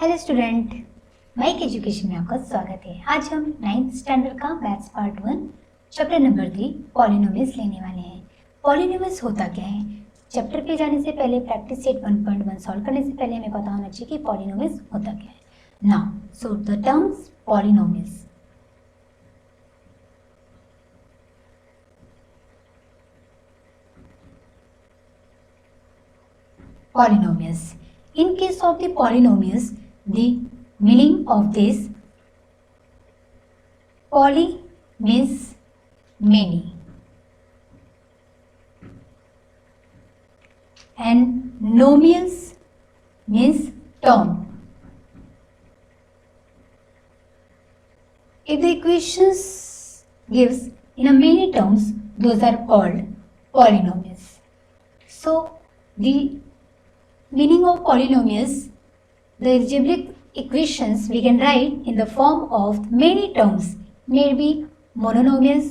Hello student, mic education में आपका स्वागत है। आज हम 9th स्टैंडर्ड का maths part 1 chapter number 3 polynomials लेने वाले हैं। पॉलिनोमियल्स होता क्या है? चैप्टर पे जाने से पहले प्रैक्टिस सेट 1.1 सॉल्व करने से पहले हमें पता होना चाहिए कि पॉलिनोमियल्स होता क्या है। Now so the terms polynomials. Polynomials. In case of the polynomials, the meaning of this poly means many and nomials means term. If the equations gives in a many terms, those are called polynomials. So the meaning of polynomials, the algebraic equations we can write in the form of many terms, maybe monomials,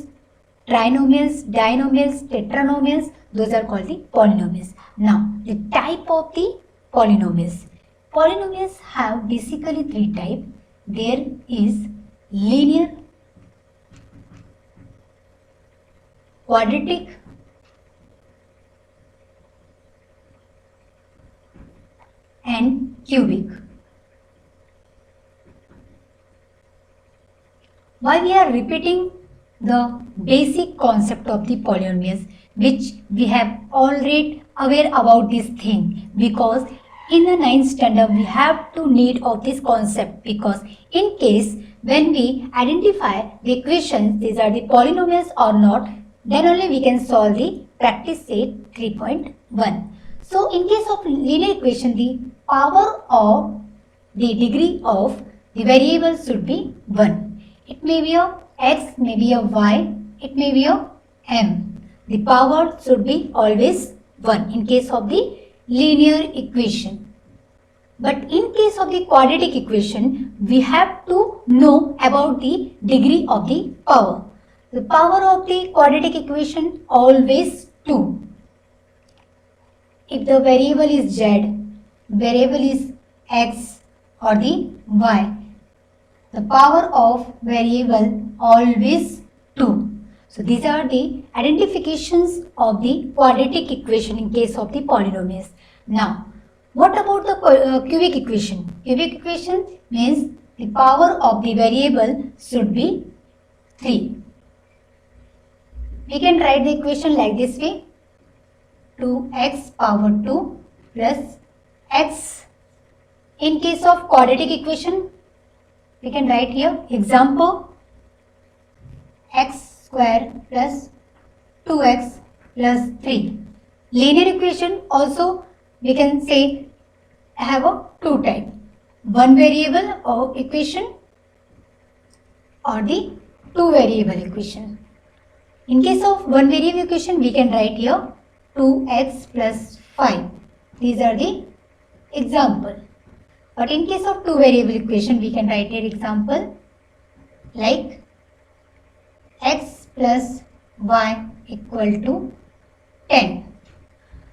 trinomials, dinomials, tetranomials, those are called the polynomials. Now the type of the polynomials. Polynomials have basically three types. There is linear, quadratic, and cubic. Why we are repeating the basic concept of the polynomials, which we have already aware about this thing, because in the 9th standard we have to need of this concept, because in case when we identify the equations these are the polynomials or not, then only we can solve the practice set 3.1. So in case of linear equation, the power of the degree of the variable should be 1. It may be a x, may be a y, it may be a m. The power should be always 1 in case of the linear equation. But in case of the quadratic equation, we have to know about the degree of the power. The power of the quadratic equation always 2. If the variable is z, variable is x or the y, the power of variable always 2. So these are the identifications of the quadratic equation in case of the polynomials. Now, what about the cubic equation? Cubic equation means the power of the variable should be 3. We can write the equation like this way: 2x power 2 plus x. In case of quadratic equation, we can write here example x square plus 2x plus 3. Linear equation also we can say have a two type, one variable or equation or the two variable equation. In case of one variable equation, we can write here 2x plus 5. These are the example. But in case of two variable equation, we can write here example like x plus y equal to 10.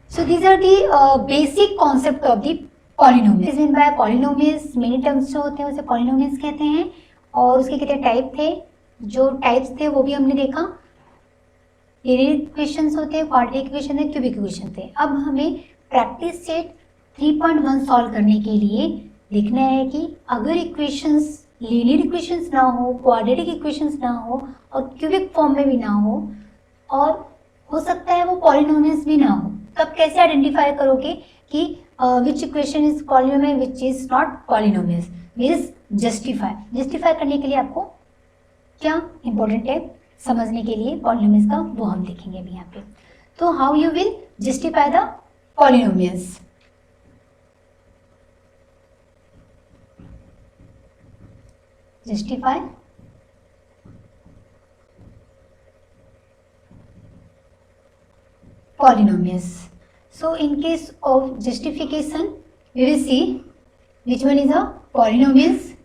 So these are the basic concept of the polynomials. Is by polynomials many terms जो होते हैं उसे polynomials कहते हैं, और उसके कितने type थे, जो टाइप्स थे वो भी हमने देखा। लिनियर इक्वेशंस होते हैं, क्वाड्रेटिक इक्वेशन है, क्यूबिक इक्वेशन थे। अब हमें प्रैक्टिस सेट 3.1 सॉल्व करने के लिए देखना है कि अगर इक्वेशंस लीनियर इक्वेशंस ना हो, क्वाड्रेटिक इक्वेशंस ना हो और क्यूबिक फॉर्म में भी ना हो सकता है वो पॉलिनोमियल्स भी ना हो, तब कैसे आइडेंटिफाई करोगे कि विच equation is polynomial which is not polynomials? Means justify करने के लिए आपको क्या इंपॉर्टेंट है समझने के लिए पॉलिनोमियल्स का, वो हम देखेंगे अभी यहाँ पे। तो how you will justify the polynomials? Justify polynomials. So in case of justification, we will see which one is a polynomials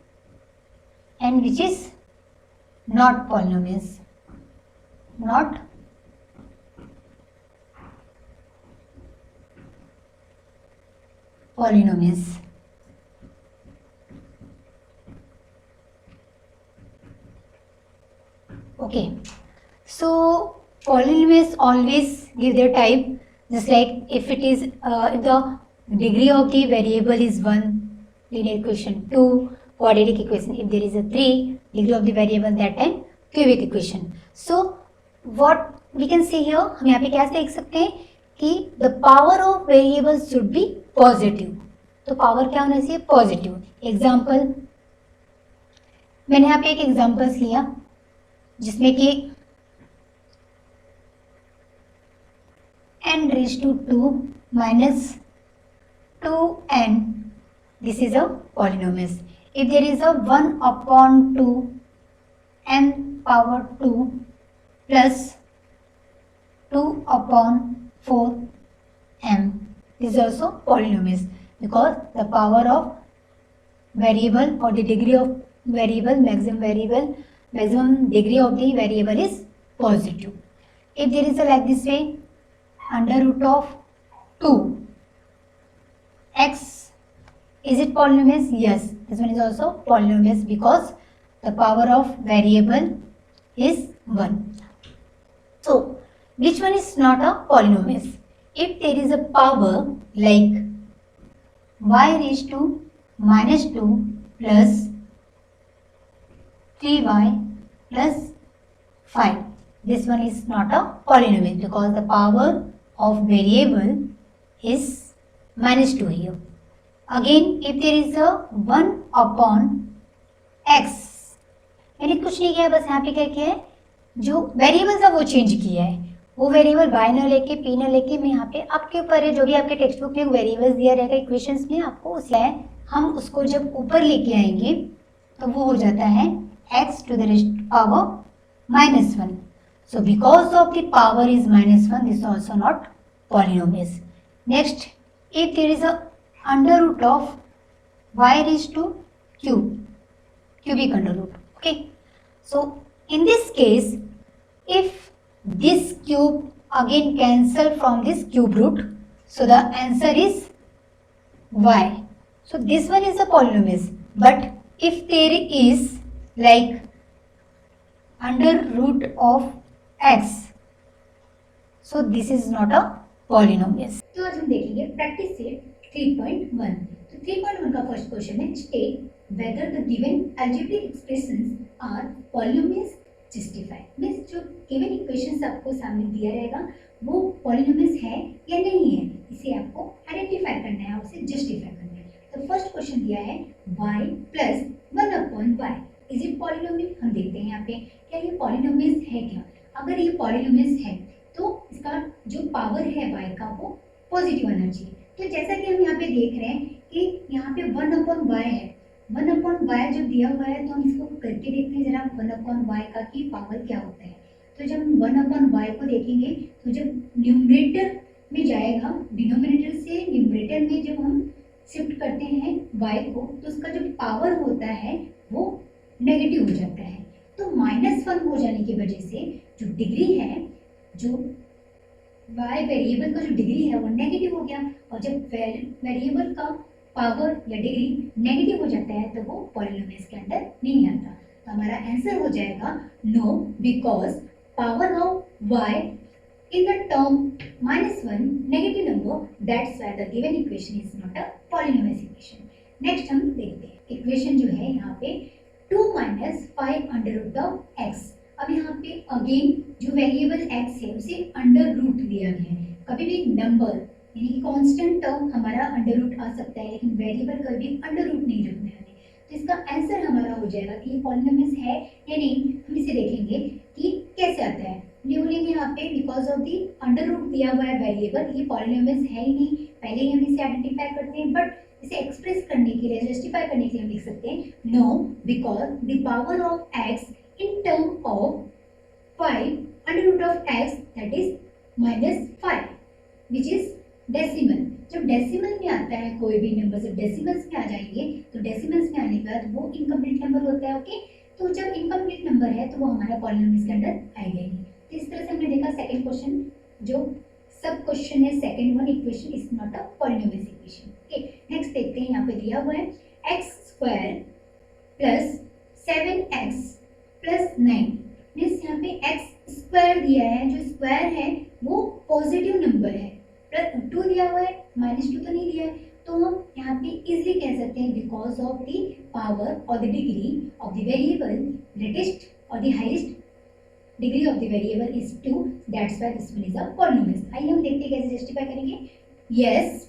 and which is not polynomials. Not polynomials. Okay, so polynomials always give their type, just like if it is if the degree of the variable is 1, linear equation 2, quadratic equation. If there is a 3 degree of the variable, that time cubic equation. So what we can see here, हम यहाँ पे क्या देख सकते हैं कि the power of variables should be positive. तो power क्या होना चाहिए? पॉजिटिव. एग्जाम्पल, मैंने यहाँ पे एक एग्जाम्पल्स लिया जिसमें कि n raised to 2 minus 2n, this is a polynomial. If there is a 1 upon 2 n power 2 plus 2 upon 4 m, this is also polynomial because the power of variable or the degree of variable, maximum degree of the variable is positive. If there is a like this way, under root of 2 x, is it polynomial? Yes, this one is also polynomial because the power of variable is 1. So which one is not a polynomial? If there is a power like y raised to minus 2 plus 3y plus 5, this one is not a polynomial because the power of variable is minus 2 here. Again, if there is a 1 upon x, मैंने कुछ नहीं किया, बस यहाँ पे क्या किया है, जो वेरिएबल था वो चेंज किया है. वो वेरिएबल y न लेके p न लेके मैं यहाँ पे आपके ऊपर है, जो भी आपके टेक्स्ट बुक में वेरिएबल्स दिया रहेगा इक्वेशंस में, आपको उससे हम उसको जब ऊपर लेके आएंगे तो वो हो जाता है x to the power minus 1. So because of the power is minus 1, this is also not polynomial. Next, if there is a under root of y raised to cube, cubic under root. Okay, so in this case, if this cube again cancel from this cube root, so the answer is y. So this one is a polynomial. But if there is like under root of x, so this is not a polynomial. तो आज हम देखेंगे practice से 3.1. तो 3.1 का first question है, state whether the given algebraic expressions are polynomials justify. Means जो given equations आपको सामने दिया रहेगा वो पॉलिनोमियल्स है या नहीं है, इसे आपको आइडेंटिफाई करना है, उसे जस्टिफाई करना है. तो फर्स्ट क्वेश्चन दिया है y plus 1 upon y, is it polynomial. हम देखते हैं यहाँ पे क्या ये पॉलिनोमियल्स है क्या. अगर ये पॉलिनोमियल्स है तो इसका जो पावर है y का वो पॉजिटिव आना चाहिए. तो जैसा कि हम यहाँ पे देख रहे हैं कि यहाँ पे 1 अपॉन y है, 1 अपॉन y जो दिया हुआ है, तो हम इसको करके देखते हैं जरा 1 अपॉन y का की पावर क्या होता है. तो जब हम 1 अपॉन y को देखेंगे तो जब न्यूमरेटर में जाएगा, डिनोमिनेटर से न्यूमरेटर में जब हम शिफ्ट करते हैं y को, तो उसका जो पावर होता है वो नेगेटिव हो जाता है. तो -1 हो जाने की वजह से जो डिग्री है, जो y वेरिएबल का जो डिग्री है वो नेगेटिव हो गया. और जब वेरिएबल का पावर या डिग्री नेगेटिव हो जाता है तो वो पॉलिनोमियल्स के अंदर नहीं आता. तो हमारा आंसर हो जाएगा no, because power of y in the term -1 negative number, that's why the given equation is not a polynomial equation. Next हम देखते हैं इक्वेशन जो है यहाँ पे 2 minus 5 under root of x. अब यहाँ पे अगेन जो वेरिएबल x है उसे अंडर रूट दिया गया है. कभी भी नंबर यानी कि कांस्टेंट टर्म हमारा अंडर रूट आ सकता है, लेकिन वेरिएबल कभी अंडर रूट नहीं रखना है. तो इसका आंसर हमारा हो जाएगा कि ये पॉलिनोमियल है या नहीं. हम इसे देखेंगे कि कैसे आता है. न्यूली यहाँ पे because of the under root दिया हुआ है वेरिएबल, ये पॉलिनोमियल है ही नहीं, पहले ही हम इसे आइडेंटिफाई करते हैं. बट इसे एक्सप्रेस करने के लिए, जस्टिफाई करने के लिए हम लिख सकते हैं no, because the power of x in term of 5 under root of x, that is -5, which is decimal. जब डेसिमल में आता है कोई भी नंबर, जब डेसिमल्स में आ जाएंगे तो डेसिमल्स में आने के बाद वो इनकम्प्लीट नंबर होता है. ओके, तो जब इनकम्प्लीट नंबर है तो वो हमारा पॉलिनोमियल के अंदर आएगा ही. तो इस तरह से हमने देखा सेकंड क्वेश्चन, जो सब क्वेश्चन है second one equation is not a polynomial equation. Okay, next देखते हैं. यहाँ पे दिया हुआ है x² + 7x + 9 मीन्स यहाँ पे एक्स स्क्वायर दिया है, जो स्क्वायर है वो पॉजिटिव नंबर है, प्लस 2 दिया हुआ है, -2 तो नहीं दिया है, तो हम यहाँ पे इजिली कह सकते हैं because of the power or the degree of the variable greatest or the highest degree of the variable is 2, that's why this one is a polynomial. आइए हम देखते हैं कैसे जस्टिफाई करेंगे। Yes,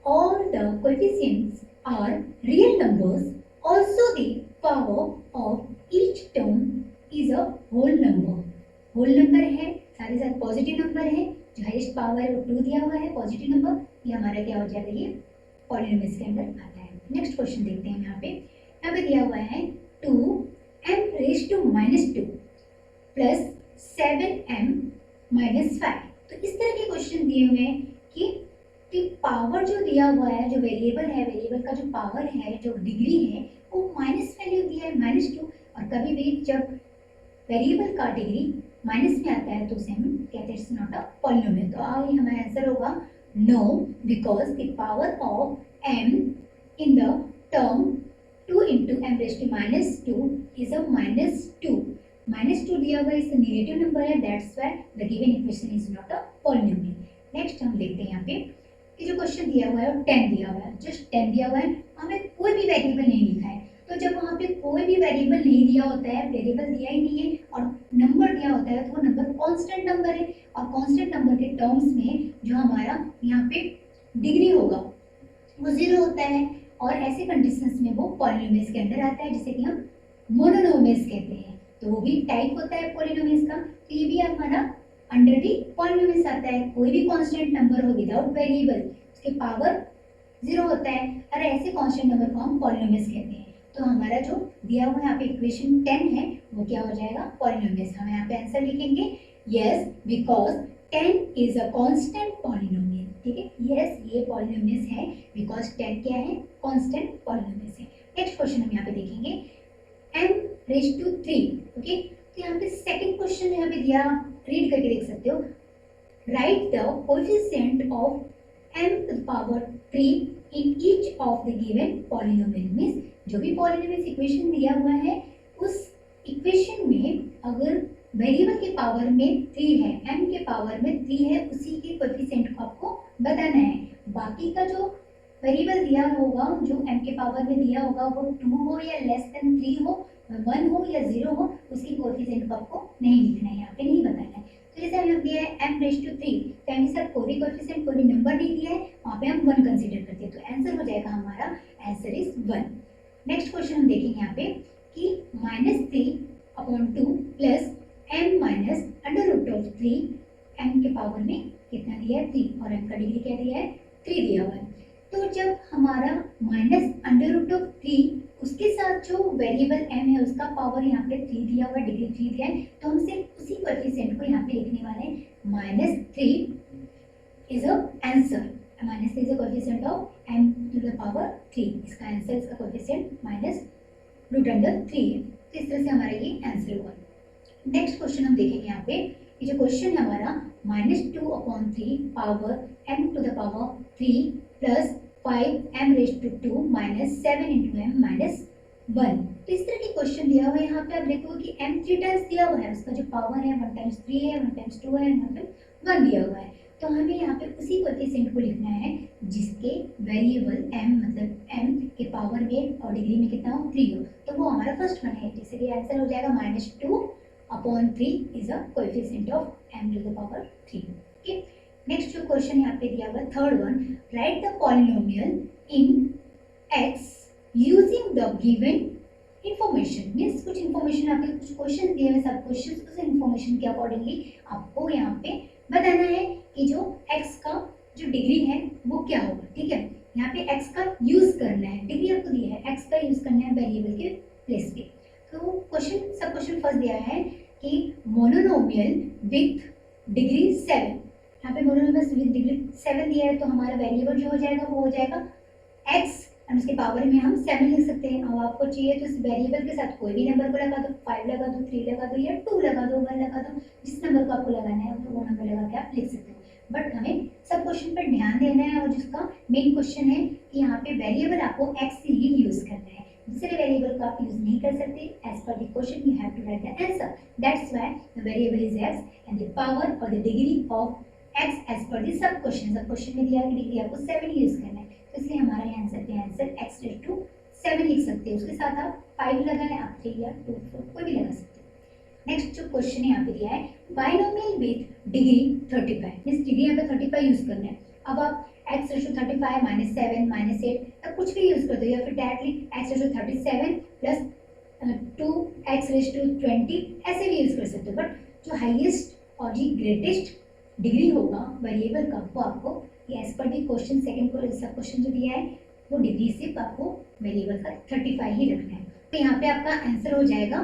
all the coefficients are real numbers, also the power of each term is a whole number। Whole number है, साथ ही साथ positive number है, जो हाईएस्ट पावर है वो 2 दिया हुआ है, पॉजिटिव नंबर, ये हमारा क्या हो जाएगा, ये पॉलिनोमियल के अंदर आता है। नेक्स्ट क्वेश्चन देखते हैं। यहाँ पे दिया हुआ है 2m⁻² प्लस 7m−5। तो इस तरह के क्वेश्चन दिए हुए हैं कि पावर जो दिया हुआ है, जो वेरिएबल है, वेरिएबल का जो पावर है, जो डिग्री है, वो माइनस वैल्यू दिया है -2, और कभी भी जब वेरिएबल का डिग्री माइनस में आता है तो उसे हम कहते हैं इट्स नॉट अ पॉलिनोमियल। तो ये हमारा आंसर होगा no, because the power of m in the term 2 × m⁻² is a -2। -2 दिया हुआ इस नेगेटिव नंबर है, that's why the given equation is not a polynomial. Next हम देखते हैं यहाँ पे कि जो क्वेश्चन दिया हुआ है वो 10 दिया हुआ है, जस्ट 10 दिया हुआ है, हमें कोई भी वेरिएबल नहीं लिखा है। तो जब वहाँ पे कोई भी वेरिएबल नहीं दिया होता है, वेरिएबल दिया ही नहीं है और नंबर दिया होता है, तो वो नंबर कांस्टेंट नंबर है, और कांस्टेंट नंबर के टर्म्स में जो हमारा यहाँ पे डिग्री होगा वो 0 होता है, और ऐसे कंडीशंस में वो पॉलिनोमियल्स के अंदर आता है, जिसे कि हम मोनोनोमियल्स कहते हैं। तो वो भी टाइप होता है पॉलिनोमियल्स का, तो ये भी हमारा अंडर दी पॉलिनोमियल्स आता है। कोई भी कांस्टेंट नंबर हो विदाउट वेरिएबल, उसके पावर 0 होता है, और ऐसे कांस्टेंट नंबर को हम पॉलिनोमियल्स कहते हैं। तो हमारा जो दिया हुआ यहाँ पे इक्वेशन 10 है वो क्या हो जाएगा, पॉलिनोमियल्स। हम यहाँ पे आंसर लिखेंगे yes, because 10 is a constant polynomial. ठीक है, यस ये पॉलिनोमियल्स है बिकॉज 10 क्या है, कांस्टेंट पॉलिनोमियल्स है। नेक्स्ट क्वेश्चन हम यहाँ पे देखेंगे m⁻³ ओके। तो यहाँ पे सेकंड क्वेश्चन यहाँ पे दिया, रीड करके देख सकते हो। Right the coefficient of m⁻³ in each of the given polynomial. Means जो भी पॉलिनोमियल इक्वेशन दिया हुआ है, उस इक्वेशन में अगर वेरिएबल के पावर में 3 है, m के पावर में 3 है, उसी के कोएफिशिएंट को आपको बताना है। बाकी का जो वेरिएबल दिया होगा, जो m के पावर में दिया होगा, वो 2 हो या <3 हो, 1 हो या 0 हो, उसकी कोएफिशिएंट को आपको नहीं लिखना है, यहाँ पे नहीं बताना है। तो जैसे हमें दिया है m⁻³ तो m के साथ कोई भी कोएफिशिएंट, कोई भी नंबर नहीं दिया है, वहाँ पे हम 1 कंसीडर करते हैं, तो आंसर हो जाएगा हमारा, आंसर इज 1। नेक्स्ट क्वेश्चन हम देखेंगे यहाँ पे कि -3/2 प्लस m⁻√3, m के पावर में कितना दिया है, 3, और m का डिग्री क्या दिया है, 3 दिया हुआ है। तो जब हमारा -√3 उसके साथ जो वेरिएबल m है उसका पावर यहाँ पे 3 दिया हुआ है, डिग्री 3 दिया है, तो हम सिर्फ उसी कोएफिशिएंट को यहाँ पे लिखने वाले हैं। -3 is a answer, -3 is a coefficient of m⁻3। इसका आंसर, इसका कोएफिशिएंट -√3 है। तो इस तरह से हमारा ये आंसर हुआ। नेक्स्ट क्वेश्चन हम देखेंगे यहाँ पे, ये जो क्वेश्चन है हमारा -2/3 power m⁻3 plus 5m⁻2 -7 × m-1। तो इस तरह के क्वेश्चन दिया हुआ है। यहाँ पे आप देखोगे कि m 3 टाइम्स दिया हुआ है, उसका जो पावर है 1 × 3 है, 1 × 2 है, यहाँ पे 1 दिया हुआ है। तो हमें यहाँ पे उसी कोएफिशिएंट को लिखना है जिसके वेरिएबल m मतलब m के पावर में और डिग्री में कितना हो, 3 हो, तो वो हमारा फर्स्ट वन है, जैसे कि आंसर हो जाएगा -2/3 is a coefficient of m⁻3। Okay. Next जो क्वेश्चन यहाँ पे दिया हुआ है, third one, right the polynomial in x using the given information. Means कुछ इंफॉर्मेशन आपके कुछ क्वेश्चन दिए हुए, सब क्वेश्चन उस इंफॉर्मेशन के अकॉर्डिंगली आपको यहाँ पे बताना है कि जो x का जो डिग्री है वो क्या होगा। ठीक है, यहाँ पे x का यूज करना है, डिग्री आपको दी है, x का यूज करना है वेरिएबल के प्लेस पे। तो क्वेश्चन, सब क्वेश्चन फर्स्ट दिया है कि मोनोनोमियल विथ डिग्री 7, यहाँ पे मोनोनोमियल विथ डिग्री 7 दिया है, तो हमारा वेरिएबल जो हो जाएगा वो हो जाएगा x, और उसके पावर में हम 7 लिख सकते हैं। अब आपको चाहिए तो इस वेरिएबल के साथ कोई भी नंबर को लगा दो, 5 लगा दो, 3 लगा दो, या 2 लगा दो, 1 लगा दो, जिस नंबर को आपको लगाना है तो वो नंबर लगा के आप लिख सकते हो। बट हमें सब क्वेश्चन पर ध्यान देना है, और जिसका मेन क्वेश्चन है कि यहाँ पे वेरिएबल आपको x ही यूज करना है। दूसरे वेरिएबल का आप यूज नहीं कर सकते. As per the question you have to write the answer. That's why the variable is x and the power or the degree of x as per the sub question में दिया है कि degree आपको 7 use करना है, तो इसलिए हमारा यहाँ आंसर पे आंसर x रेज टू 7 लिख सकते हैं. उसके साथ आप 5 लगाएं, आप 3 या 2 4 कोई भी लगा सकते हैं. नेक्स्ट जो क्वेश्चन यहाँ पे दिया है binomial with degree 35, means degree यहाँ पे 35 यूज करना है. अब आप x रेशो 35 माइनस 7 माइनस 8 या कुछ भी यूज कर दो, या फिर directly x ratio 37 plus 2 x ratio 20 ऐसे भी यूज कर सकते हो. बट जो हाईएस्ट और जी ग्रेटेस्ट डिग्री होगा वेरिएबल का वो आपको as per the question second sub question जो दिया है वो डिग्री सिर्फ आपको वेरिएबल का 35 ही रखना है. तो यहाँ पे आपका आंसर हो जाएगा,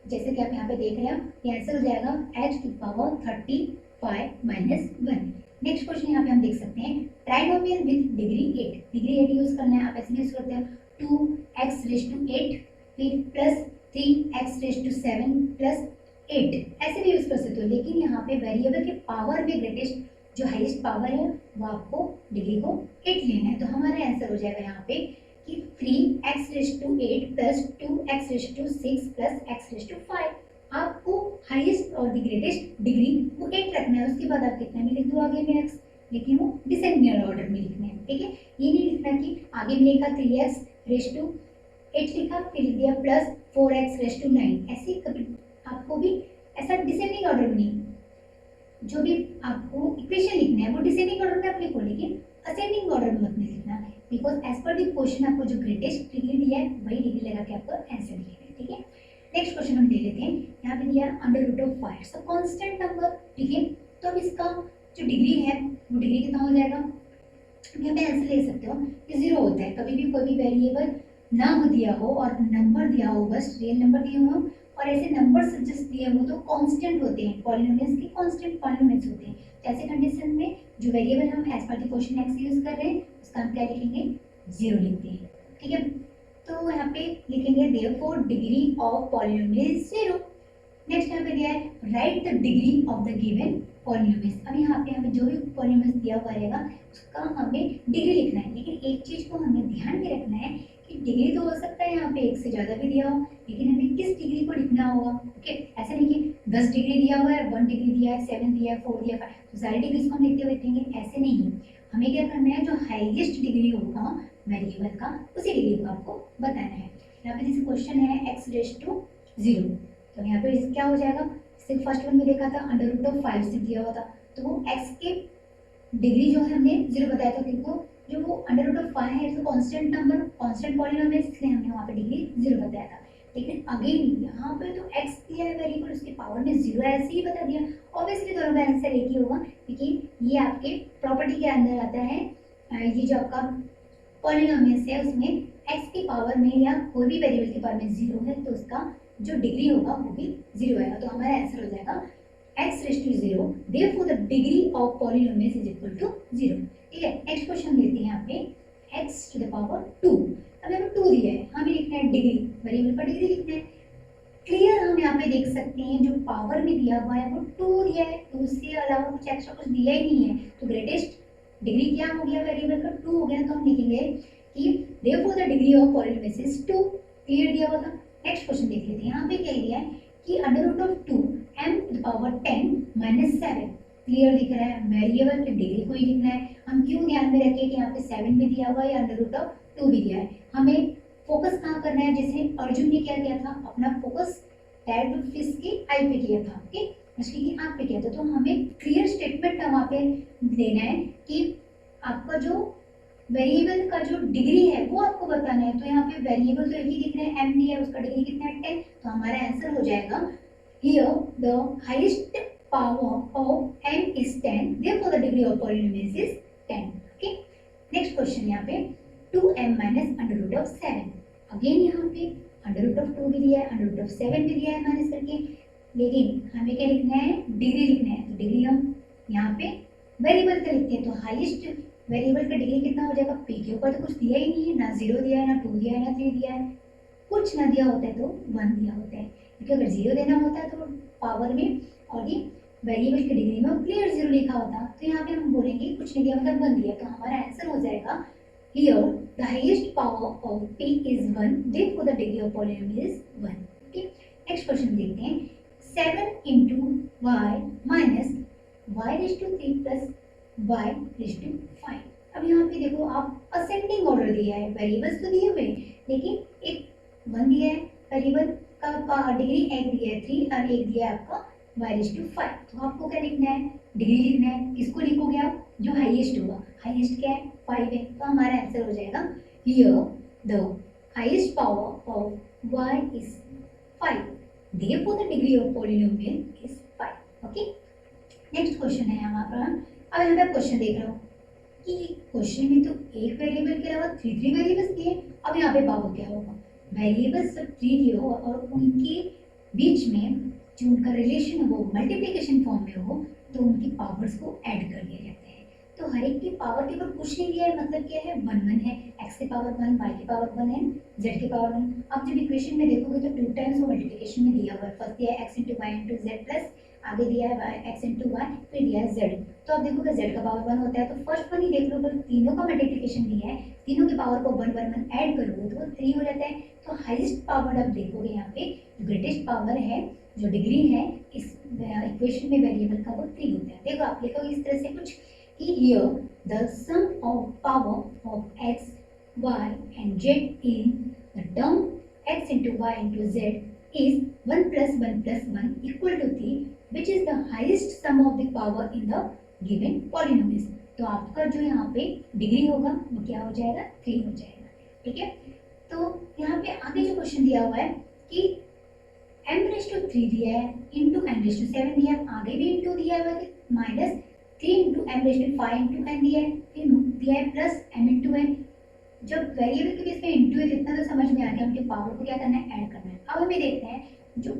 जैसे कि आप यहाँ पे देख रहे हैं, ये आंसर हो जाएगा h to power 35 minus 1. Next question यहाँ पे हम देख सकते हैं trinomial with degree 8. Degree 8 use करना है, आप ऐसे यूज करते हैं 2x रेज टू 8 फिर plus 3x raise to 7 plus 8 ऐसे भी यूज कर सकते हो. लेकिन यहाँ पे वेरिएबल के पावर में ग्रेटेस्ट जो हाईएस्ट पावर है वो आपको डिग्री को 8 लेना है. तो हमारा आंसर हो जाएगा यहाँ पे कि 3x raise to 8 plus 2x raise to 6 plus x raise to 5. आपको हाईएस्ट और द ग्रेटेस्ट डिग्री वो 8 रखना है. उसके बाद आप कितना भी लिख दो आगे में x, लेकिन वो डिसेंडिंग ऑर्डर में लिखना है. ठीक है, ये नहीं लिखना कि आगे में लिखा 3x रेज टू 8 लिखा फिर लिख दिया प्लस 4x रेज टू 9. ऐसे कभी आपको भी ऐसा डिसेंडिंग ऑर्डर में नहीं, जो भी आपको इक्वेशन लिखना है वो डिसेंडिंग ऑर्डर में आप लिखो, लेकिन असेंडिंग ऑर्डर में मत लिखना. Because as per the question आपको जो ग्रेटेस्ट डिग्री दिया है वही डिग्री लगा के आपको आंसर लिखना है. ठीक है, नेक्स्ट क्वेश्चन हम ले लेते हैं. यहाँ पे दिया under root of 5, so constant number. ठीक है, तो अब इसका जो डिग्री है वो डिग्री कितना हो जाएगा, यहाँ पे आंसर ले सकते हो कि 0 होता है. कभी भी कोई भी वेरिएबल ना हो दिया हो और नंबर दिया हो, बस रियल नंबर दिए हो और ऐसे नंबर जस्ट दिए हो तो कांस्टेंट होते हैं, पॉलिनोमियल्स के कांस्टेंट पॉलिनोमियल्स होते हैं. ऐसे कंडीशन में जो वेरिएबल हम as per the question x use कर रहे हैं उसका हम क्या लिखेंगे, 0 लिखते हैं. ठीक है, तो यहाँ पे लिखेंगे therefore degree of polynomial is 0. Next यहाँ पे दिया है right the degree of the given polynomial. अब यहाँ पे हमें जो भी पॉलिनोमियल दिया हुआ रहेगा उसका हमें डिग्री लिखना है. लेकिन एक चीज को हमें ध्यान में रखना है कि डिग्री तो हो सकता है यहाँ पे 1 से ज़्यादा भी दिया हो, लेकिन हमें किस डिग्री को लिखना होगा. ओके, ऐसा नहीं कि 10 डिग्री दिया हुआ है, 1 डिग्री दिया है, 7 दिया है, 4 दिया है, 5, तो सारी डिग्रीज को हम लिखते हुए लिखेंगे, ऐसे नहीं. हमें क्या करना है, जो हाईएस्ट डिग्री होगा वेरिएबल का उसी डिग्री को आपको बताना है. यहाँ पे जैसे क्वेश्चन है x रेज टू 0, तो यहाँ पे क्या हो जाएगा, सिर्फ फर्स्ट वन में देखा था अंडर रूट ऑफ 5 से दिया हुआ था, तो वो x के डिग्री जो है हमने 0 बताया था, क्योंकि जो वो अंडर रूट ऑफ 5 है तो कांस्टेंट नंबर कांस्टेंट पॉलिनोमियल, इसलिए हमने वहाँ पे डिग्री 0 बताया था. लेकिन अगेन यहाँ पे तो x दिया है वेरिएबल, उसके पावर में 0 ऐसे ही बता दिया. ऑब्वियसली दोनों का आंसर एक ही होगा, क्योंकि ये आपके प्रॉपर्टी के अंदर आता है. ये जो आपका पॉलिनोमियल्स है उसमें x की पावर में या कोई भी वेरिएबल की पावर में 0 है तो उसका जो डिग्री होगा वो भी 0 आएगा. तो हमारा आंसर हो जाएगा x raise to 0, therefore the degree of polynomial is equal to 0. ठीक है, नेक्स्ट क्वेश्चन लेते हैं यहाँ पे x to the power 2. अब हमें 2 दिया है, हमें लिखना है डिग्री, वेरिएबल का डिग्री लिखना है. क्लियर हम यहाँ पे देख सकते हैं जो पावर में दिया हुआ है वो 2 दिया है, तो उसके अलावा कुछ एक्स्ट्रा कुछ दिया ही नहीं है. तो ग्रेटेस्ट डिग्री क्या हो गया, वेरिएबल का 2 हो गया. तो हम लिखेंगे कि therefore the degree of polynomial is 2. Clear दिया हुआ था. नेक्स्ट क्वेश्चन देख लेते हैं. यहाँ पे क्या दिया है कि under root of 2 m to the power 10 minus 7. Clear दिख रहा है, वेरिएबल की डिग्री को ही लिखना है. हम क्यों ध्यान में रखें कि यहाँ पे 7 भी दिया हुआ है या अंडर रूट ऑफ 2 भी दिया है. हमें फोकस कहाँ करना है, जैसे अर्जुन ने क्या किया था, अपना फोकस डेड फिश की आई पे किया था, ओके, मछली की आँख पे किया था. तो हमें क्लियर स्टेटमेंट वहाँ पे देना है कि आपका जो वेरिएबल का जो डिग्री है वो आपको बताना है. तो यहाँ पे वेरिएबल तो एक ही दिख रहा है, m दिया है, उसका डिग्री कितना है 10. तो हमारा आंसर हो जाएगा here the highest power of m is 10, therefore the degree of polynomial is 10. okay, next question यहाँ पे 2m minus under root of 7. Again यहाँ पे अंडर रूट ऑफ 2 भी दिया है, अंडर रूट ऑफ 7 भी दिया है माइनस करके, लेकिन हमें क्या लिखना है, डिग्री लिखना है. तो डिग्री हम यहाँ पे वेरिएबल का लिखते हैं. तो हाईएस्ट वेरिएबल का डिग्री कितना हो जाएगा, p के ऊपर तो कुछ दिया ही नहीं है, ना 0 दिया है, ना 2 दिया है, ना 3 दिया है, कुछ ना दिया होता है तो 1 दिया होता है. क्योंकि अगर 0 देना होता है तो पावर में और ये वेरिएबल की डिग्री में क्लियर 0 लिखा होता. तो यहाँ पे हम बोलेंगे कुछ नहीं दिया मतलब 1 दिया. तो हमारा आंसर हो जाएगा Here the highest power of p is 1, therefore the degree of polynomial is 1. Okay, next question देखते हैं. 7 into y minus y raised to 3 plus y raised to 5. अब यहाँ पे देखो आप असेंडिंग ऑर्डर दिया है, वेरिएबल्स तो दिए हुए लेकिन एक 1 दिया है, वेरिएबल का डिग्री एक दिया है 3 और एक दिया है आपका y raised to 5. तो आपको क्या लिखना है, डिग्री लिखना है. किसको लिखोगे आप, जो हाईएस्ट होगा. हाईएस्ट क्या है, 5 है. तो हमारा आंसर हो जाएगा here the highest power of y is 5, therefore the degree of polynomial is 5. Okay, next question है हमारा. अब यहाँ पे क्वेश्चन देख रहा हूँ कि क्वेश्चन में तो एक वेरिएबल के अलावा 3 वेरिएबल्स दिए. अब यहाँ पे पावर क्या होगा, वेरिएबल्स जब 3 दिए हो और उनके बीच में जो उनका रिलेशन है वो मल्टीप्लिकेशन फॉर्म में हो तो उनकी पावर्स को ऐड कर दिया जाता है. तो हर एक की पावर के ऊपर कुछ नहीं दिया है, मतलब क्या है, 1 1 है, x की पावर 1, y की पावर 1 है, z की पावर 1. आप जब इक्वेशन में देखोगे तो 2 टाइम्स वो मल्टीप्लिकेशन में दिया हुआ है. फर्स्ट दिया है x into y into z plus आगे दिया है x इंटू वाई, फिर दिया है z. तो आप देखोगे z का पावर 1 होता है तो फर्स्ट वन ही देख लो, पर तीनों का मल्टीप्लिकेशन दिया है, तीनों की पावर को 1 1 1 ऐड करोगे तो 3 हो जाता है. तो हाईएस्ट पावर आप देखोगे यहाँ पे ग्रेटेस्ट पावर है, जो डिग्री है इस इक्वेशन में वेरिएबल का वो 3 होता है. देखो आप लिखोगे इस तरह से कुछ कि here the sum of power of x, y and z in the term x into y into z is 1 plus 1 plus 1 equal to 3, which is the highest sum of the power in the given polynomials. तो आपका जो यहाँ पे degree होगा वो क्या हो जाएगा, 3 हो जाएगा. ठीक है, तो यहाँ पे आगे जो क्वेश्चन दिया हुआ है कि m रेज़ टू 3 दिया है इंटू m रेज़ टू 7 दिया है, आगे भी इंटू दिया हुआ है minus 3 into m raise to 5 into n दिया है, फिर दिया है प्लस m इंटू n. जब वेरिएबल के बीच में इंटू है जितना तो समझ में आ गया, उनके पावर को क्या करना है, ऐड करना है. अब हमें देखते हैं जो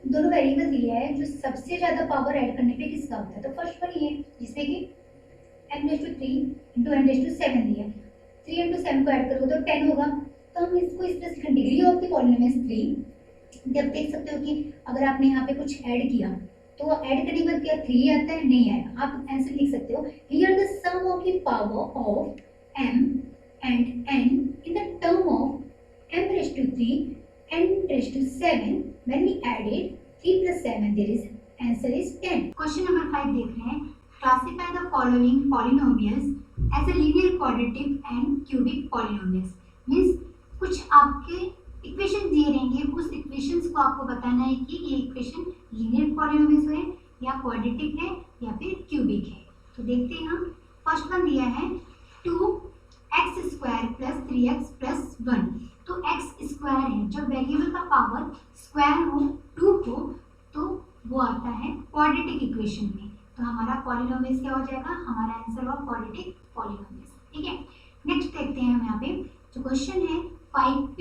दोनों वेरिएबल दिया है जो सबसे ज़्यादा पावर ऐड करने पे किसका होता है. तो फर्स्ट वन ये जिसमें कि m raise to 3 into n raise to 7 दिया है, 3 इंटू 7 को ऐड करोगे तो 10 होगा. तो हम इसको इस तरह से डिग्री ऑफ द पॉलिनोमियल 3. जब देख सकते हो कि अगर आपने यहाँ पे कुछ ऐड किया तो ऐड करने के बाद क्या 3 आता है, नहीं आएगा. आप आंसर लिख सकते हो here the sum of the power of m and n in the term of m raised to 3 n raised to 7 when we added 3 plus 7 there is answer is 10. Question number 5 देख रहे हैं. Classify the following polynomials as a linear quadratic and cubic polynomials. Means कुछ आपके equation दिए रहेंगे, उस equations को आपको बताना है कि ये इक्वेशन लीनियर पॉलिनोमियल्स है या क्वाड्रेटिक है या फिर क्यूबिक है. तो देखते हैं हम. फर्स्ट वन दिया है 2x square plus 3x plus 1. तो x स्क्वायर है, जब वेरिएबल का पावर स्क्वायर हो 2 को तो वो आता है क्वाड्रेटिक इक्वेशन में. तो हमारा पॉलिनोमियल्स क्या हो जाएगा, हमारा आंसर हुआ क्वाड्रेटिक पॉलिनोमियल्स. ठीक है, नेक्स्ट देखते हैं हम यहाँ पे जो क्वेश्चन है 5p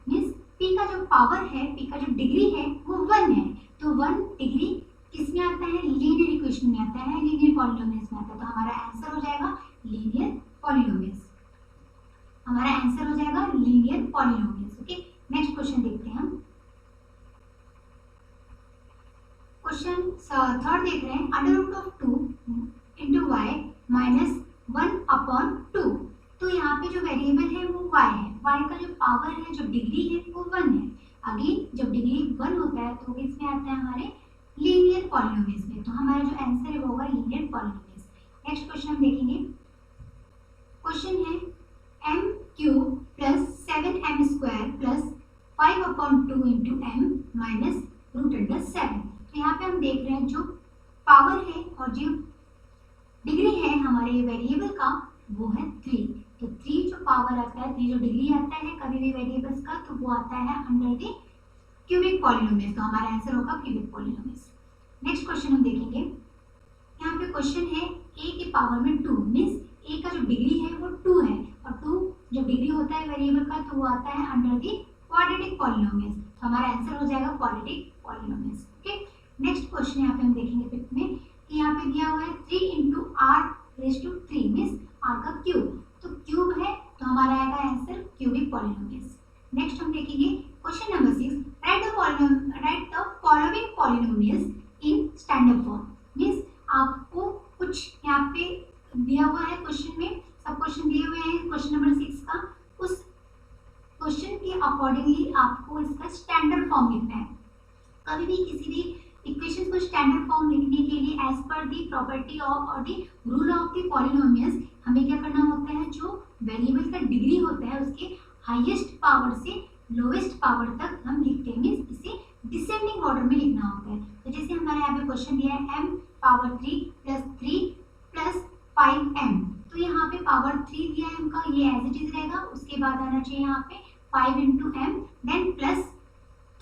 मीन्स p का जो पावर है, p का जो डिग्री है वो 1 है. तो 1 डिग्री किस में आता है, लीनियर इक्वेशन में आता है, लीनियर पॉलिनोमियल्स में आता है. तो हमारा आंसर हो जाएगा लीनियर पॉलिनोमियल्स. हमारा आंसर हो जाएगा linear polynomials. Okay, next question देखते हैं हम. क्वेश्चन थर्ड देख रहे हैं. Under root of 2 into y minus 1 upon 2. तो यहाँ पे जो वेरिएबल है वो y है, y का जो पावर है, जो डिग्री है वो 1 है. अगेन जब डिग्री 1 होता है तो इसमें आता है हमारे लीनियर पॉलिनोमियल्स में. तो हमारा जो आंसर है वो होगा लीनियर पॉलिनोमियल्स. नेक्स्ट क्वेश्चन हम देखेंगे. क्वेश्चन है m cube plus 7m square plus 5 upon 2 into m minus root under 7. तो यहाँ पे हम देख रहे हैं जो पावर है और जो डिग्री है हमारे वेरिएबल का वो है 3. तो 3 जो पावर आता है, 3 जो डिग्री आता है कभी भी वेरिएबल्स का, तो वो आता है अंडर द क्यूबिक पॉलिनोमियल्स. तो हमारा आंसर होगा क्यूबिक पॉलिनोमियल्स. नेक्स्ट क्वेश्चन हम देखेंगे. यहाँ पे क्वेश्चन है a की पावर में 2 मीन्स a का जो डिग्री है वो 2 है और 2 जो डिग्री होता है वेरिएबल का तो वो आता है अंडर द क्वाड्रेटिक पॉलिनोमियल्स. तो हमारा आंसर हो जाएगा quadratic polynomials. Okay, next question यहाँ पे हम देखेंगे फिफ्थ में कि यहाँ पे दिया हुआ है 3 into r raise to 3 means r का क्यूब. तो क्यूब है तो हमारा आएगा आंसर क्यूबिक पॉलिनोमियल्स. नेक्स्ट हम देखेंगे question number 6. Right the following polynomials in standard form. Means आपको कुछ यहाँ पे दिया हुआ है क्वेश्चन में सब क्वेश्चन दिए हुए हैं क्वेश्चन नंबर 6 का। उस क्वेश्चन के अकॉर्डिंगली आपको इसका स्टैंडर्ड फॉर्म लिखना है। कभी भी किसी भी इक्वेशन को स्टैंडर्ड फॉर्म लिखने के लिए as per the property of और दी रूल ऑफ द पॉलिनोमियल्स हमें क्या करना होता है, जो वेरिएबल का डिग्री होता है उसके हाईएस्ट पावर से लोएस्ट पावर तक हम लिखते हैं, मीन्स इसे डिसेंडिंग ऑर्डर में लिखना होता है। तो जैसे हमारे यहाँ पे क्वेश्चन दिया है m power 3 plus 3 plus 5m, तो यहाँ पे पावर 3 दिया है m का, ये एज इट इज रहेगा। उसके बाद आना चाहिए यहाँ पे 5 इंटू एम देन प्लस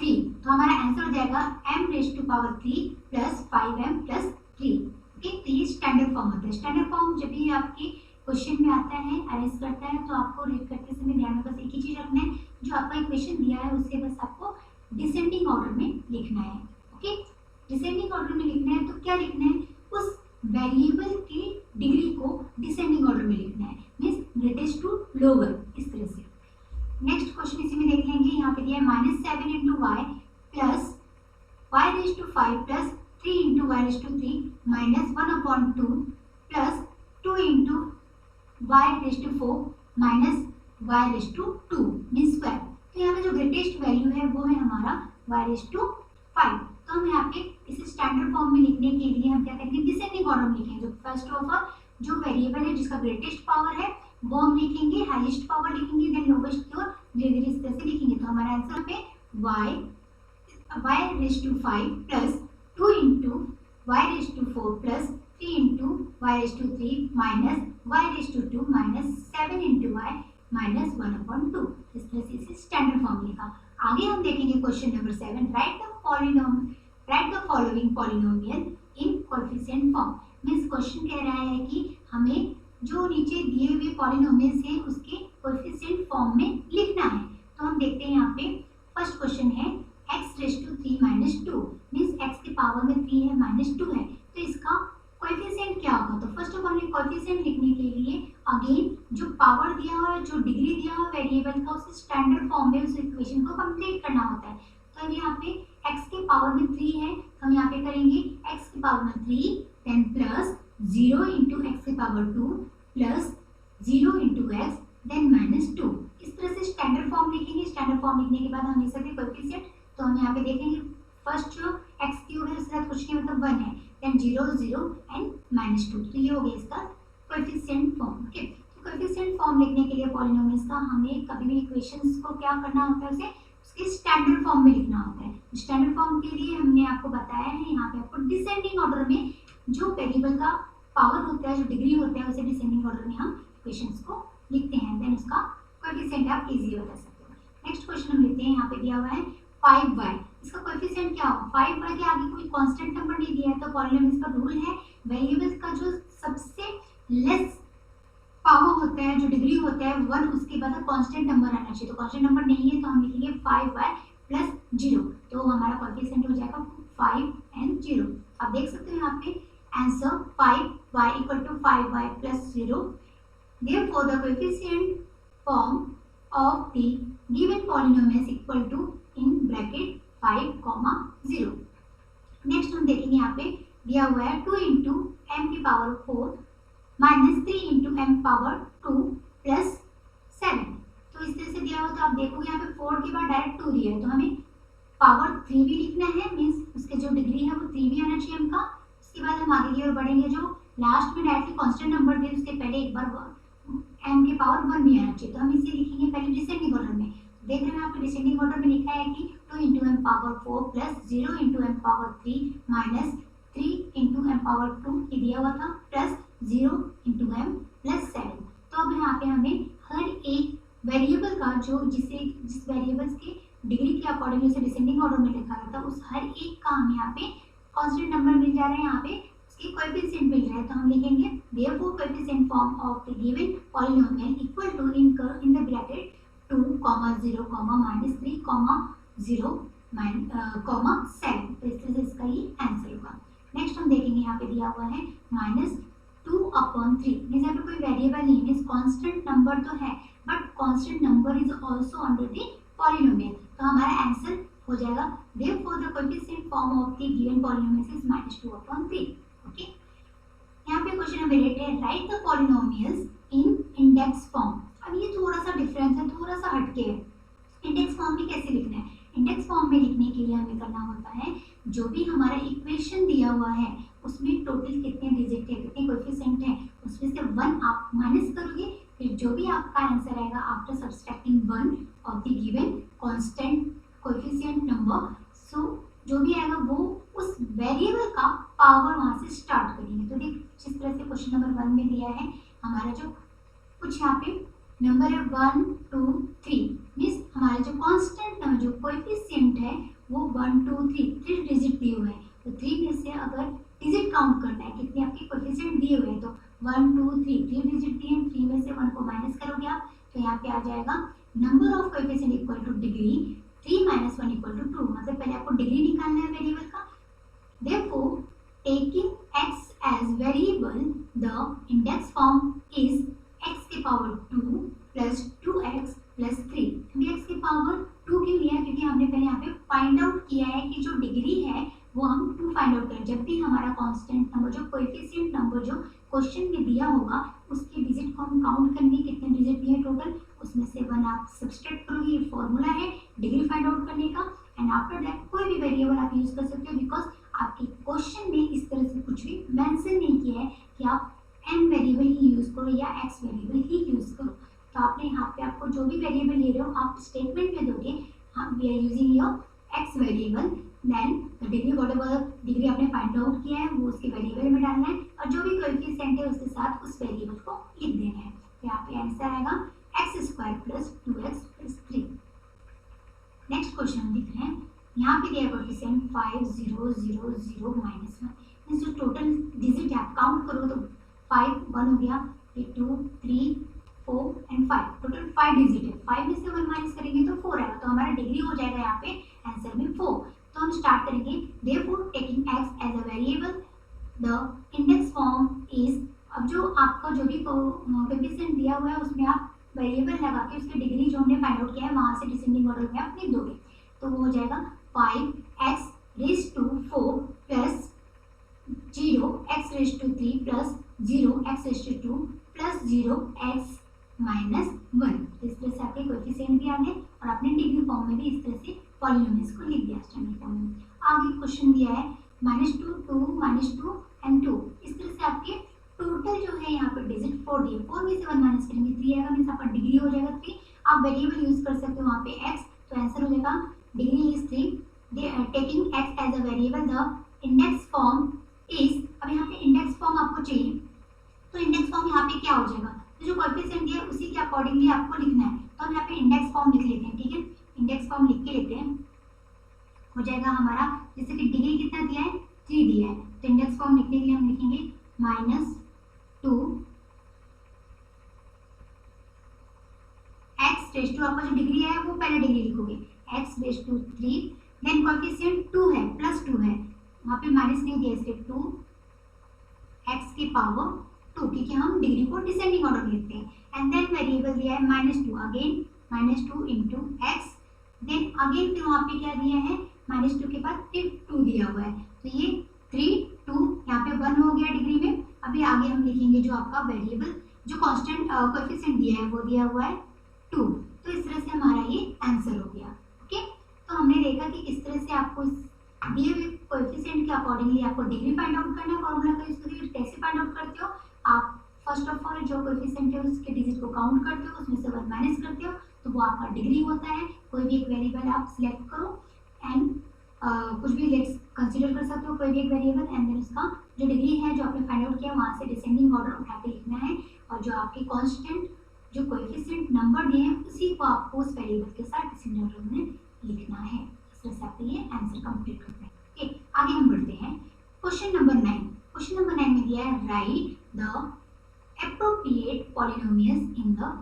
3, तो हमारा आंसर हो जाएगा m raise to power 3 plus 5m plus 3। Okay, तो ये स्टैंडर्ड फॉर्म होता है। स्टैंडर्ड फॉर्म जब भी आपके क्वेश्चन में आता है, अरेस्ट करता है, तो आपको रीड करते समय ध्यान में बस एक ही चीज रखना है, जो आपका इक्वेशन दिया है उससे बस आपको डिसेंडिंग ऑर्डर में लिखना है। ओके, डिसेंडिंग ऑर्डर में लिखना है तो क्या लिखना है, उस वेरिएबल की डिग्री को डिसेंडिंग ऑर्डर में लिखना है, मीन्स ग्रेटेस्ट टू लोअर, इस तरह से। नेक्स्ट क्वेश्चन इसी में देख लेंगे। यहाँ पे दिया है -7 into y plus y raise to 5 plus 3 into y raise to 3 minus 1/2 plus 2 into y raise to 4 minus y raise to 2 mean square. तो यहाँ पे जो ग्रेटेस्ट वैल्यू है वो है हमारा y रेज टू 5। तो हम यहाँ पे इसे स्टैंडर्ड फॉर्म में लिखने के लिए हम क्या करेंगे, डिसेंडिंग ऑर्डर में लिखेंगे। जो फर्स्ट ऑफ ऑल जो वेरिएबल है जिसका ग्रेटेस्ट पावर है वो हम लिखेंगे, हाईएस्ट पावर लिखेंगे, देन लोवेस्ट की ओर धीरे धीरे इस तरह से लिखेंगे। तो हमारा आंसर पे y raise to 5 plus 2 into y raise to 4 plus 3 into y raise to 3 minus y raise to 2 minus 7 into y minus 1/2। इस तरह से इसे स्टैंडर्ड फॉर्म लिखा। आगे हम देखेंगे question number 7, right the following polynomial in coefficient form. Means question कह रहा है कि हमें जो नीचे दिए हुए पॉलिनोमियल्स हैं उसके कोएफिशिएंट फॉर्म में लिखना है। तो हम देखते हैं यहाँ पे फर्स्ट क्वेश्चन है x raise to 3 minus 2, means x के पावर में 3 है माइनस 2 है, तो इसका कोएफिशिएंट क्या होगा। तो फर्स्ट ऑफ ऑल हमें कोएफिशिएंट लिखने के लिए अगेन जो पावर दिया हुआ है, जो डिग्री दिया हुआ है वेरिएबल का, उसे स्टैंडर्ड फॉर्म में उस इक्वेशन को कंप्लीट करना होता है। तो यहाँ पे x के पावर में 3 है, तो हम यहाँ पे करेंगे x के पावर में 3 देन प्लस 0 इंटू एक्स के power 2 plus 0 into x then minus 2। इस तरह से स्टैंडर्ड फॉर्म लिखेंगे। स्टैंडर्ड फॉर्म लिखने के बाद हम लिख सकते हैं कोएफिशिएंट। तो हम यहाँ पे देखेंगे फर्स्ट जो एक्स क्यूब है उसके साथ कुछ नहीं मतलब 1 है, देन 0 0 एंड माइनस 2, तो ये हो गया इसका कोएफिशिएंट फॉर्म। ओके, तो कोएफिशिएंट फॉर्म लिखने के लिए पॉलिनोमियल्स का हमें कभी भी इक्वेशंस को क्या करना होता है, उसे उसके स्टैंडर्ड फॉर्म में लिखना होता है। स्टैंडर्ड फॉर्म के लिए हमने आपको बताया है, यहाँ पे आपको डिसेंडिंग ऑर्डर में जो वेरिएबल का पावर होता है, जो डिग्री होता है, उसे डिसेंडिंग ऑर्डर में हम इक्वेशंस को लिखते हैं, देन उसका कोएफिशिएंट आप इजीली बता सकते हो। नेक्स्ट क्वेश्चन हम लेते हैं। यहाँ पे दिया हुआ है 5y, इसका कोएफिशिएंट क्या होगा। 5y के आगे कोई कांस्टेंट नंबर नहीं दिया है, तो पॉलिनोमियल्स का रूल है वेरिएबल्स का जो सबसे लेस पावर होता है, जो डिग्री होता है 1, उसके बाद कांस्टेंट नंबर आना चाहिए। तो कांस्टेंट नंबर नहीं है तो हम लिखेंगे 5y प्लस 0, तो हमारा कोएफिशिएंट हो जाएगा 5 एंड 0। आप देख सकते हो यहाँ पे answer 5y equal to 5y plus 0। Therefore, the coefficient form of the given polynomial is equal to in bracket 5, 0। Next हम देखेंगे यहाँ पे दिया हुआ है 2 इंटू एम की power 4 minus 3 into m power 2 plus 7। तो इस तरह से दिया हुआ, तो आप देखोगे यहाँ पे 4 के बाद डायरेक्ट 2 दिया है, तो हमें पावर 3 भी लिखना है, मीन्स उसके जो डिग्री है वो 3 भी आना चाहिए हमका। उसके बाद हम आगे की ओर बढ़ेंगे, जो लास्ट में डायरेक्टली कांस्टेंट नंबर दे उसके पहले एक बार m के पावर 1 भी आना चाहिए। तो हम इसे लिखेंगे पहले डिसेंडिंग ऑर्डर में। देख रहे हैं यहाँ पे डिसेंडिंग ऑर्डर में लिखा है कि 2 into m power 4 plus 0 into m power 3 minus 3 into m power 2 ये दिया हुआ था, प्लस 0 इंटू एम प्लस 7। तो अब यहाँ पे हमें हर एक वेरिएबल का जो जिस वेरिएबल्स के डिग्री के अकॉर्डिंग उसे डिसेंडिंग ऑर्डर में लिखा गया था, उस हर एक का हम यहाँ पे कांस्टेंट नंबर मिल जा रहे हैं, यहाँ पे उसके कोएफिशिएंट मिल रहा है। तो हम लिखेंगे therefore coefficient form of the given polynomial equal to in the bracket 2, 0, minus 3, 0, 7। तो इस तरह से इसका ये आंसर होगा। नेक्स्ट हम देखेंगे यहाँ पे दिया हुआ है -2/3, मीन्स यहाँ पे कोई वेरिएबल नहीं, मीन्स कांस्टेंट नंबर तो है but constant number is also under the polynomial. तो हमारा आंसर हो जाएगा therefore the coefficient form of the given polynomial is -2/3। Okay, यहाँ पे क्वेश्चन नंबर 8 है right the polynomials in index form. अब ये थोड़ा सा डिफरेंस है, थोड़ा सा हटके है। इंडेक्स फॉर्म में कैसे लिखना है? इंडेक्स फॉर्म में लिखने के लिए हमें करना होता है, जो भी हमारा इक्वेशन दिया हुआ है उसमें टोटल कितने डिजिट है, कितने कोएफिशिएंट है, उसमें से 1 आप माइनस करोगे, फिर जो भी आपका आंसर आएगा after subtracting 1 of the given constant coefficient number, so जो भी आएगा वो उस वेरिएबल का पावर वहां से स्टार्ट करेंगे। तो देख जिस तरह से क्वेश्चन नंबर 1 में दिया है हमारा जो कुछ यहाँ पे नंबर है 1 2 3, मीन्स हमारा जो कांस्टेंट नंबर जो कोएफिशिएंट है वो 1 2 3 डिजिट दिए हुए हैं। तो 3 में से अगर डिजिट काउंट करना है कितने आपके कोएफिशिएंट दिए हुए हैं, तो 1 2 3 डिजिट दिए हैं, 3 में से 1 को माइनस करोगे आप, तो यहाँ पे आ जाएगा number of coefficient equal to degree 3 - 1 equal to 2, मतलब पहले आपको डिग्री निकालना है वेरिएबल का। Therefore, taking x as variable, the index form is x के पावर 2 प्लस 2x प्लस 3। हमने x के पावर 2 क्यों लिया? क्योंकि हमने पहले यहाँ पे फाइंड आउट किया है कि जो डिग्री है वो हम 2 फाइंड आउट करें। जब भी हमारा कांस्टेंट नंबर जो कोएफिशिएंट नंबर जो क्वेश्चन में दिया होगा उसके डिजिट को हम काउंट करेंगे, कितने डिजिट दिए टोटल, उसमें से 1 आप सब्सट्रैक्ट करोगे। ये फॉर्मूला है डिग्री फाइंड आउट करने का। एंड आफ्टर दैट कोई भी वेरिएबल आप यूज कर सकते हो, बिकॉज आपके क्वेश्चन में इस तरह से कुछ भी मेंशन नहीं किया है कि आप n वेरिएबल ही यूज करो या x वेरिएबल ही यूज करो। तो आपने यहाँ पे आपको जो भी वेरिएबल ले रहे हो आप स्टेटमेंट में दोगे, हम we are using your x variable, then the degree whatever degree आपने फाइंड आउट किया है वो उसके वेरिएबल में डालना है, और जो भी कोएफिशिएंट है उसके साथ उस वेरिएबल को लिख देना है। तो यहाँ पे आंसर आएगा x² plus 2x plus 3। Next question हम देख रहे हैं, यहाँ पे दिया कोएफिशिएंट 5 0 0 0 -1, मींस जो टोटल डिजिट है आप काउंट करो तो 5 1 हो गया, फिर 2 3 4 एंड 5, टोटल 5 डिजिट है। 5 में से 1 माइनस करेंगे तो 4 आएगा, तो हमारा डिग्री हो जाएगा यहाँ पे आंसर में 4। तो हम स्टार्ट करेंगे, therefore taking x as a variable the index form is, अब जो आपका जो भी कोएफिशिएंट दिया हुआ है उसमें आप वेरिएबल लगा के उसकी डिग्री जो हमने फाइंड आउट किया है वहां से डिसेंडिंग ऑर्डर में आप लिख दोगे। तो वो हो जाएगा 5x raise to 4 plus 0x raise to 3 plus 0x raise to 2 plus 0x minus 1। इस तरह से आपके कोएफिशिएंट भी आ गए और आपने डिग्री फॉर्म में भी इस तरह से पॉलिनोमियल्स को लिख दिया स्टैंडर्ड फॉर्म में। आगे क्वेश्चन दिया है -2 2 -2 एंड 2, इस तरह से आपके टोटल जो है यहाँ पर डिजिट 4 दिए, 4 में से 1 माइनस करेंगे 3 आएगा, मीन्स आपका डिग्री हो जाएगा 3। आप वेरिएबल यूज कर सकते हो वहाँ पे x, तो आंसर हो जाएगा degree is 3। Taking x as a variable the index form is, अब यहाँ पे इंडेक्स फॉर्म आपको चाहिए, तो इंडेक्स फॉर्म यहाँ पे क्या हो जाएगा, तो जो कोएफिशिएंट दिया है उसी के अकॉर्डिंगली आपको लिखना है। तो हम यहाँ पे इंडेक्स फॉर्म लिख लेते हैं, ठीक है, इंडेक्स फॉर्म लिख के लेते हैं। हो जाएगा हमारा, जैसे कि डिग्री कितना दिया है 3 दिया है, तो इंडेक्स फॉर्म लिखने के लिए हम लिखेंगे -2 x रेज़ टू, आपका जो डिग्री है वो पहले डिग्री लिखोगे, x raise to 3, then coefficient 2 है प्लस 2 है, वहाँ पे माइनस नहीं दिया इसलिए 2 x की पावर 2, क्योंकि हम डिग्री को डिसेंडिंग ऑर्डर लिखते हैं। एंड देन वेरिएबल दिया है -2, again -2 into x, then again फिर वहाँ पे क्या दिया है -2 के बाद फिर 2 दिया हुआ है, तो ये 3 2 यहाँ पे 1 हो गया डिग्री में। अभी आगे हम लिखेंगे जो आपका वेरिएबल जो कांस्टेंट कोएफिशिएंट दिया है वो दिया हुआ है 2, तो इस तरह से हमारा ये आंसर हो गया। ओके, तो हमने देखा कि किस तरह से आपको दिए हुए कोएफिशिएंट के अकॉर्डिंगली आपको डिग्री फाइंड आउट करना है, फॉर्मूला का यूज करके कैसे फाइंड आउट करते हो आप, फर्स्ट ऑफ ऑल जो कोएफिशिएंट है उसके डिजिट को काउंट करते हो, उसमें से 1 माइनस करते हो तो वो आपका डिग्री होता है। कोई भी एक वेरिएबल आप सिलेक्ट करो एंड कुछ भी कंसीडर कर सकते हो कोई भी एक वेरिएबल, एंड देन उसका जो डिग्री है जो आपने फाइंड आउट किया वहाँ से डिसेंडिंग ऑर्डर उठा के लिखना है, और जो आपके कांस्टेंट जो कोएफिशिएंट नंबर दिए हैं उसी को आपको उस वेरिएबल के साथ डिसेंडिंग ऑर्डर में लिखना है। इस तरह से आप ये आंसर कंप्लीट करते हैं। ओके, आगे हम बढ़ते हैं क्वेश्चन नंबर 9। क्वेश्चन नंबर 9 में दिया है right the appropriate polynomials in the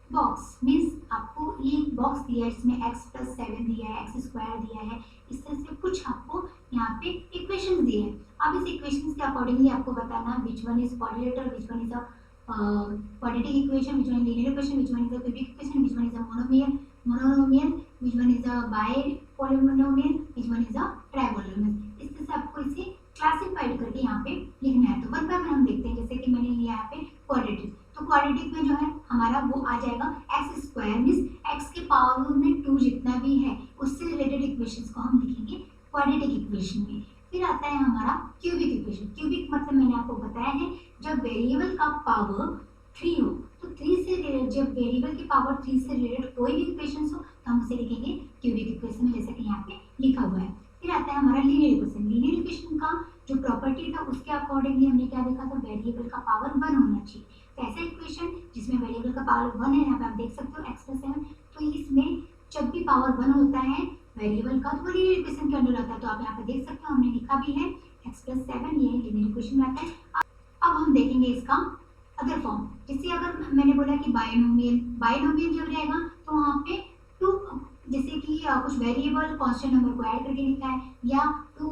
box, means आपको ये बॉक्स दिया है इसमें x + 7 दिया है, x² दिया है, इस तरह से कुछ आपको यहाँ पे इक्वेशंस दिए हैं। अब इस इक्वेशंस के अकॉर्डिंगली आपको बताना which one is क्वाड्रेटर, which one is a quadratic equation, which one is linear equation, which one is a cubic equation, which one is a monomial, which one is a bipolynomial, which one is a tripolynomial। इस तरह से आपको इसे classified करके यहाँ पे लिखना है। तो वन बाय वन हम देखते हैं, जैसे कि मैंने लिया यहाँ पे क्वाड्रेटिक, तो तो क्वाड्रेटिक में जो है हमारा वो आ जाएगा एक्स स्क्वायर, मीन्स एक्स के पावर में 2 जितना भी है उससे रिलेटेड इक्वेशंस को हम लिखेंगे क्वाड्रेटिक इक्वेशन में। फिर आता है हमारा क्यूबिक इक्वेशन। क्यूबिक मतलब मैंने आपको बताया है जब वेरिएबल का पावर 3 हो, तो 3 से रिलेटेड, जब वेरिएबल की पावर 3 से रिलेटेड कोई भी इक्वेशंस हो तो हम उसे लिखेंगे क्यूबिक इक्वेशन में, जैसे कि यहाँ पे लिखा हुआ है। फिर आता है हमारा लीनियर इक्वेशन। लीनियर इक्वेशन का जो प्रॉपर्टी था उसके अकॉर्डिंगली हमने क्या देखा था, वेरिएबल का पावर 1 होना चाहिए। तो ऐसा इक्वेशन जिसमें वेरिएबल का पावर 1 है, यहाँ पे आप देख सकते हो x + 7, तो इसमें जब भी पावर 1 होता है वेरिएबल का तो वो लीनियर इक्वेशन के अंडर आता है। तो आप यहाँ पे देख सकते हो हमने लिखा भी है x + 7, ये लीनियर इक्वेशन में आता है। अब हम देखेंगे इसका अदर फॉर्म। जैसे अगर मैंने बोला कि बाइनोमियल जब रहेगा तो वहाँ पे टू, जैसे कि कुछ वेरिएबल कांस्टेंट नंबर को ऐड करके लिखा है या टू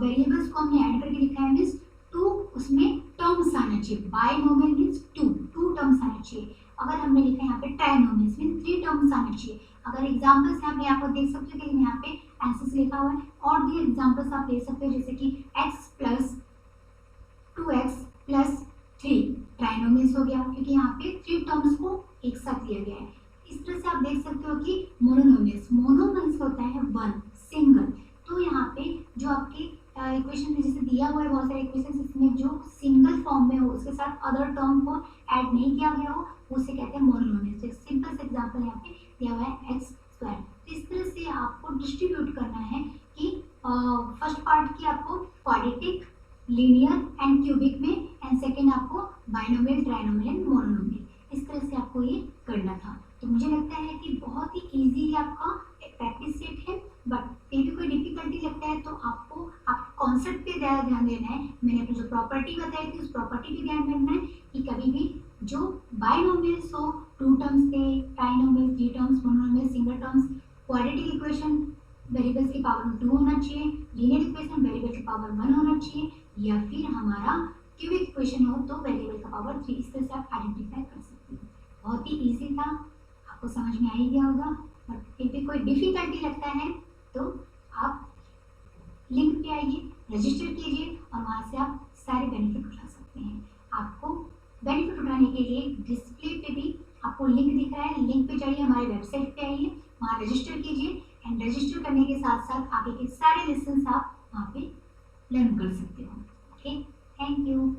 वेरिएबल्स को हमने ऐड करके लिखा है, मीन्स टू उसमें टर्म्स आना चाहिए। बाइनोमियल मीन्स टू टर्म्स आना चाहिए। अगर हमने लिखा है यहाँ पे ट्राइनोमियल मीन्स 3 टर्म्स आना चाहिए। अगर एग्जांपल्स आप यहाँ पर देख सकते हो कि यहाँ पे आंसर्स लिखा हुआ है, और भी एग्जांपल्स आप ले सकते हो जैसे कि x + 2x + 3 ट्राइनोमियल्स हो गया, क्योंकि यहाँ पे 3 टर्म्स को एक साथ लिया गया है। इस तरह से आप देख सकते हो कि मोनोनोमियल्स, मोनोनोमियल्स होता है 1 सिंगल। तो यहाँ पे जो आपके इक्वेशन में जैसे दिया हुआ है बहुत सारे इक्वेशन, इसमें जो सिंगल फॉर्म में हो उसके साथ अदर टर्म को ऐड नहीं किया गया हो उसे कहते हैं मोनोनोमियल्स। एक सिंपल सा एग्जांपल यहाँ पे दिया हुआ है x स्क्वायर। तो इस तरह से आपको डिस्ट्रीब्यूट करना है कि फर्स्ट पार्ट की आपको क्वाड्रेटिक, लीनियर एंड क्यूबिक में, एंड सेकेंड आपको बाइनोमियल, ट्राइनोमियल, मोनोनोमियल, इस तरह से आपको ये करना था। तो मुझे लगता है कि बहुत ही इजी आपका प्रैक्टिस सेट है, बट फिर भी कोई डिफिकल्टी लगता है तो आपको आप कॉन्सेप्ट पे ज़्यादा ध्यान देना है। मैंने अपनी जो प्रॉपर्टी बताई थी उस प्रॉपर्टी पे ध्यान रखना है कि कभी भी जो बाइनोमियल्स हो 2 टर्म्स के, trinomial 3 terms, monomial single terms, quadratic equation variables की पावर 2 होना चाहिए, लीनियर इक्वेशन वेरिएबल की पावर 1 होना चाहिए, या फिर हमारा क्यूबिक इक्वेशन हो तो वेरिएबल का पावर 3। इस तरह से आप आइडेंटिफाई कर सकते हो। बहुत ही इजी था, आपको समझ में आ ही गया होगा, बट फिर भी कोई डिफिकल्टी लगता है तो आप लिंक पे आइए, रजिस्टर कीजिए और वहाँ से आप सारे बेनिफिट उठा सकते हैं। आपको बेनिफिट उठाने के लिए डिस्प्ले पे भी आपको लिंक दिख रहा है, लिंक पे जाइए, हमारे वेबसाइट पे आइए, वहाँ रजिस्टर कीजिए, एंड रजिस्टर करने के साथ साथ आगे के सारे लेसन्स आप वहाँ पे लर्न कर सकते हो। Okay, thank you.